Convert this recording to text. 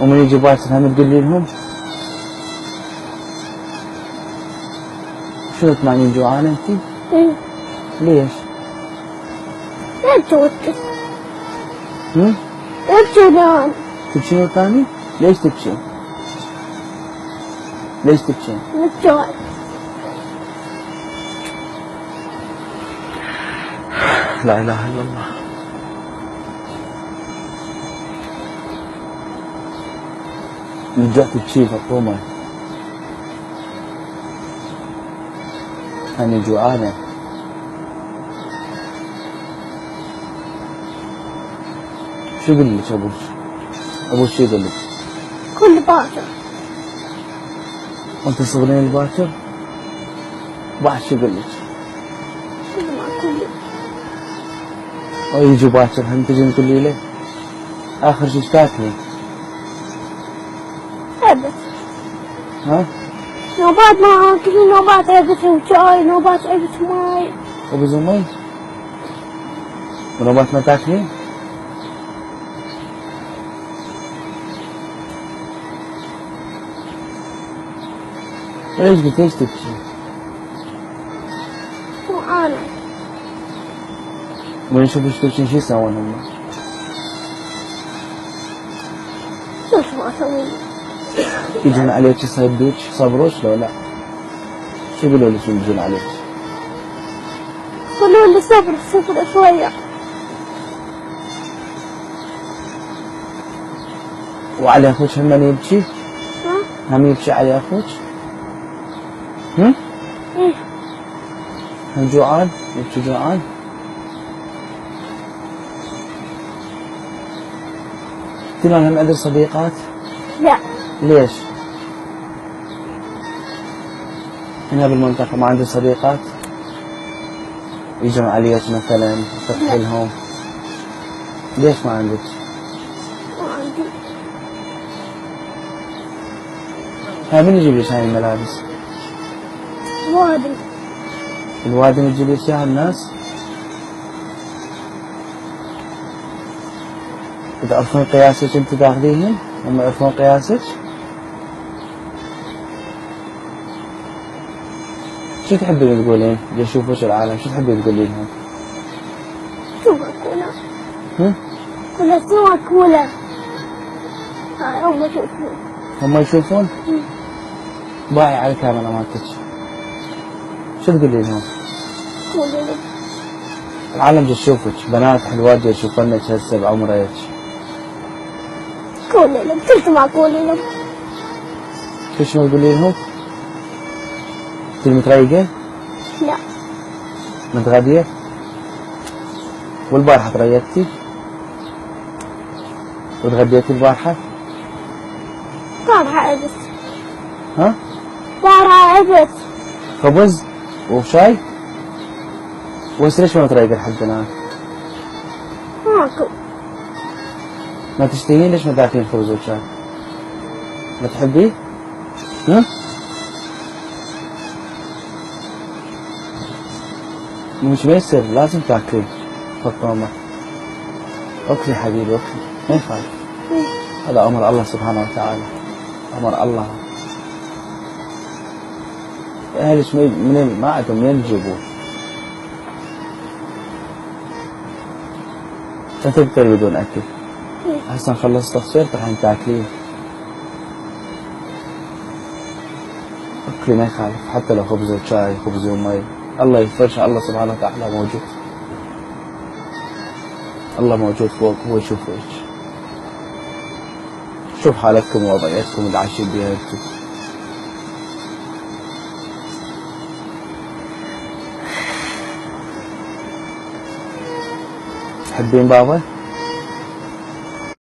ومن يجي باكر هم تقولي لهم شنو تنامين جوعانة انتي؟ ايه. ليش؟ ابكي وتك. هم؟ ابكي الآن. تبكين وتنامين؟ ليش تبكين؟ ليش تبكين؟ بالجوع. لا اله الا الله. من جهة تبكي فاطمة أنا جوعانة. شو يقول لك أبوك؟ أبوك شو يقول لك؟ كل باكر. وأنت صغيرين الباكر؟ بعد شو يقول لك؟ كل ما كل. ويجي باكر هم تجين تقولي له آخر شي تاكلي؟ عبث. ها؟ نوبات ما اكل، نوبات عبث وشاي، نوبات عبث وماي. خبز ومي؟ ونوبات ما تاكلين؟ ليش قلت ليش تبكي؟ وأنا وين يشوفوا ايش تبكين شو يسوون هم؟ شوف ما أسوي. يجون عليك يصيدوك يصبروك لو لا؟ شو يقولوا لك يجون عليك؟ يقولون لي صبر صبر شوية. وعلى اخوك هم يبكي؟ ها؟ هم يبكي على اخوك؟ هم؟ ايه. هم جوعان؟ يبكي جوعان؟ تدرون هم عندي صديقات؟ لا. ليش؟ هنا بالمنطقة ما عندي صديقات؟ يجون عليك مثلا تفتحي لهم؟ ليش ما عندك؟ ما عندي. ها من يجيب لك هاي الملابس؟ وادي. الوادم يجيب لك اياها الناس؟ تعرفون قياسك انت تاخذيهم؟ هم يعرفون قياسك؟ شو تحبين تقولين؟ يشوفوش العالم شو تحبين تقولين لهم؟ سوى كولا. هم؟ كولا سوى كولا. هاي هم يشوفون. هم يشوفون؟ باعي على الكاميرا مالتك شو تقولين لهم؟ كولا لي. العالم يشوفك بنات حلوات يشوفونك هسه بعمرك كولا لي. قلت ما كولا لي. شو تقولين لهم؟ انت متريقة؟ لا. متغادية؟ والبارحة تريقتي؟ وتغديتي البارحة؟ بارها عبث. ها؟ بارها عبث. خبز وشاي؟ وهسه ليش ما تريق لحد الآن؟ ماكو. ما تشتهين ليش ما تاكلين خبز وشاي؟ ما تحبيه؟ ها؟ مش ميسر لازم تاكلين فطومة. اكلي حبيبي اكلي ما يخالف. هذا امر الله سبحانه وتعالى امر الله. اهلك منين ما عندهم منين يجيبون؟ انت تقدر بدون اكل. هسه نخلص تفسير راح تاكلين. اكلي ما يخالف حتى لو خبز وشاي خبز ومي. الله يفرش الله سبحانه وتعالى موجود. الله موجود فوق هو يشوف وجهك. شوف حالتكم ووضعيتكم اللي عايشين بيها انتم. تحبين بابا؟